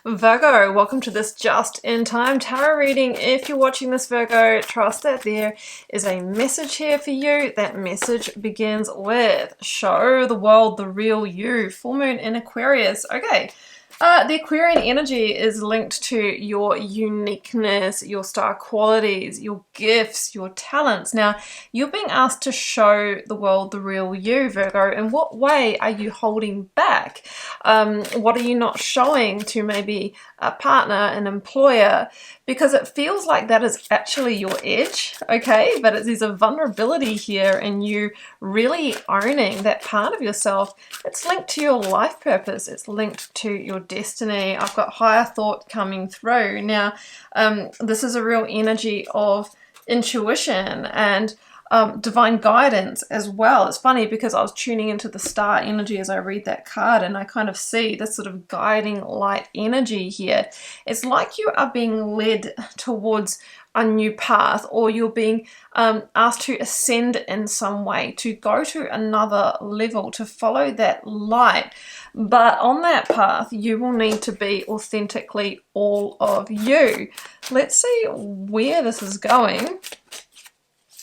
Virgo, welcome to this just-in-time tarot reading. If you're watching this, Virgo, trust that there is a message here for you. That message begins with, show the world the real you. Full moon in Aquarius. Okay. The Aquarian energy is linked to your uniqueness, your star qualities, your gifts, your talents. Now, you're being asked to show the world the real you, Virgo. In what way are you holding back? What are you not showing to maybe a partner, an employer? Because it feels like that is actually your edge, okay? But there's a vulnerability here and you really owning that part of yourself. It's linked to your life purpose. It's linked to your destiny. I've got higher thought coming through. Now, this is a real energy of intuition and divine guidance as well. It's funny because I was tuning into the star energy as I read that card and I kind of see this sort of guiding light energy here. It's like you are being led towards a new path, or you're being asked to ascend in some way, to go to another level, to follow that light. But on that path, you will need to be authentically all of you. Let's see where this is going.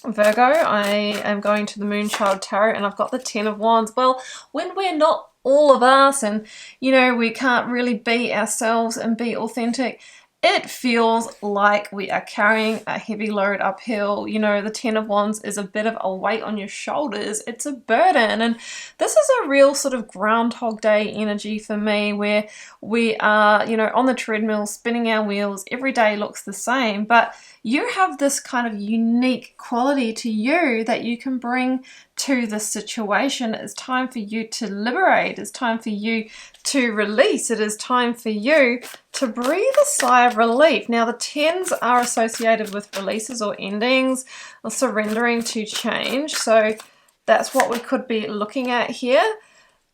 Virgo, I am going to the Moonchild Tarot and I've got the Ten of Wands. Well, when we're not all of us and, you know, we can't really be ourselves and be authentic, it feels like we are carrying a heavy load uphill. You know, the Ten of Wands is a bit of a weight on your shoulders. It's a burden. And this is a real sort of Groundhog Day energy for me, where we are, you know, on the treadmill, spinning our wheels. Every day looks the same, but you have this kind of unique quality to you that you can bring to the situation. It's time for you to liberate. It's time for you to release. It is time for you to breathe a sigh of relief. Now, the tens are associated with releases or endings or surrendering to change. So that's what we could be looking at here.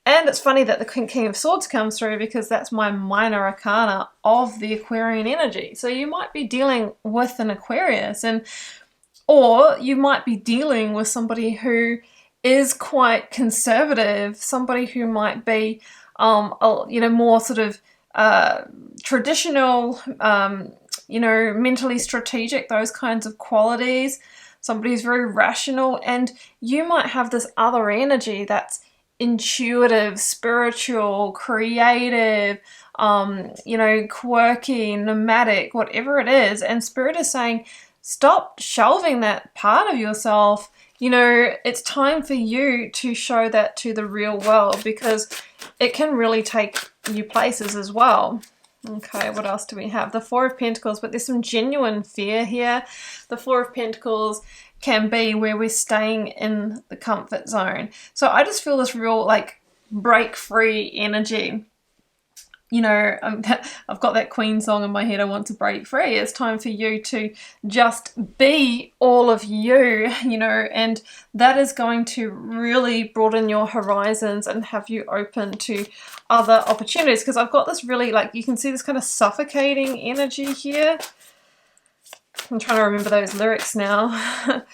And it's funny that the King of Swords comes through because that's my minor arcana of the Aquarian energy. So you might be dealing with an Aquarius, or you might be dealing with somebody who is quite conservative, somebody who might be, you know, more sort of traditional, you know, mentally strategic, those kinds of qualities. Somebody who's very rational, and you might have this other energy that's intuitive, spiritual, creative, you know, quirky, nomadic, whatever it is. And Spirit is saying, stop shelving that part of yourself. You know, it's time for you to show that to the real world because it can really take you places as well. Okay, what else do we have? The Four of Pentacles, but there's some genuine fear here. The Four of Pentacles can be where we're staying in the comfort zone. So I just feel this real like break free energy. You know, I've got that Queen song in my head, I want to break free. It's time for you to just be all of you, you know, and that is going to really broaden your horizons and have you open to other opportunities. Because I've got this really, like, you can see this kind of suffocating energy here. I'm trying to remember those lyrics now.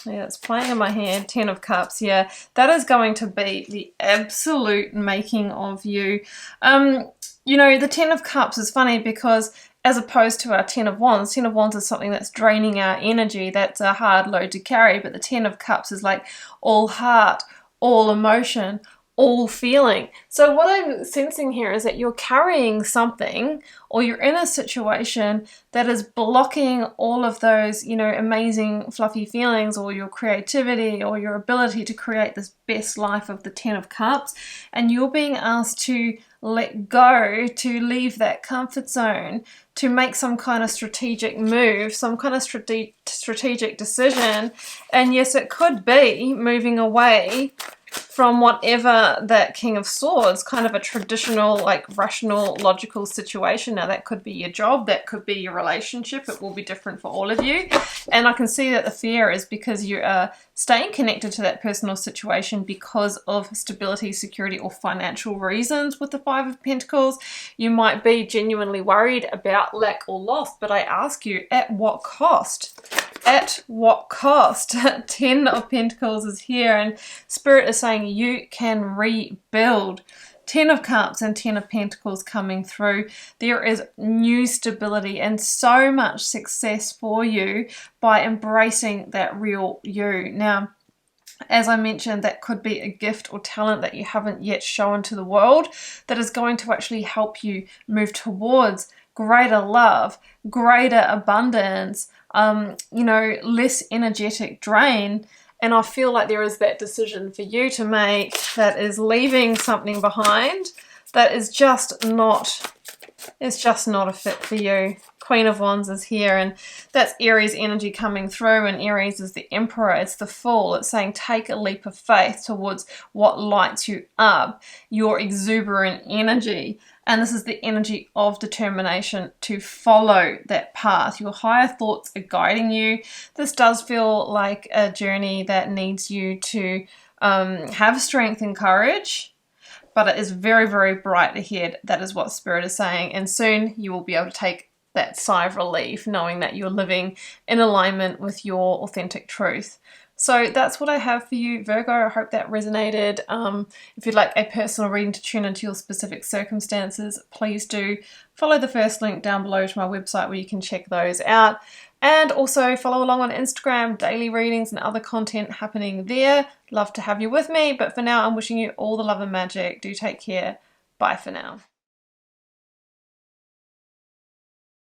Yeah, it's playing in my hand. Ten of Cups. Yeah, that is going to be the absolute making of you. You know, the Ten of Cups is funny because as opposed to our Ten of Wands is something that's draining our energy. That's a hard load to carry. But the Ten of Cups is like all heart, all emotion, all feeling. So what I'm sensing here is that you're carrying something, or you're in a situation that is blocking all of those, you know, amazing fluffy feelings, or your creativity, or your ability to create this best life of the Ten of Cups. And you're being asked to let go, to leave that comfort zone, to make some kind of strategic move, some kind of strategic decision. And yes, it could be moving away from whatever that King of Swords, kind of a traditional, like rational, logical situation. Now that could be your job, that could be your relationship. It will be different for all of you. And I can see that the fear is because you are staying connected to that personal situation because of stability, security, or financial reasons. With the Five of Pentacles, you might be genuinely worried about lack or loss, but I ask you, at what cost? At what cost? Ten of Pentacles is here, and Spirit is saying you can rebuild. Ten of Cups and Ten of Pentacles coming through. There is new stability and so much success for you by embracing that real you. Now, as I mentioned, that could be a gift or talent that you haven't yet shown to the world that is going to actually help you move towards greater love, greater abundance, you know, less energetic drain. And I feel like there is that decision for you to make that is leaving something behind that is just not, it's just not a fit for you. Queen of Wands is here, and that's Aries energy coming through, and Aries is the Emperor, it's the Fool. It's saying take a leap of faith towards what lights you up, your exuberant energy. And this is the energy of determination to follow that path. Your higher thoughts are guiding you. This does feel like a journey that needs you to have strength and courage, but it is very, very bright ahead. That is what Spirit is saying. And soon you will be able to take that sigh of relief knowing that you're living in alignment with your authentic truth. So that's what I have for you, Virgo. I hope that resonated. If you'd like a personal reading to tune into your specific circumstances, please do follow the first link down below to my website where you can check those out. And also follow along on Instagram, daily readings and other content happening there. Love to have you with me. But for now, I'm wishing you all the love and magic. Do take care. Bye for now.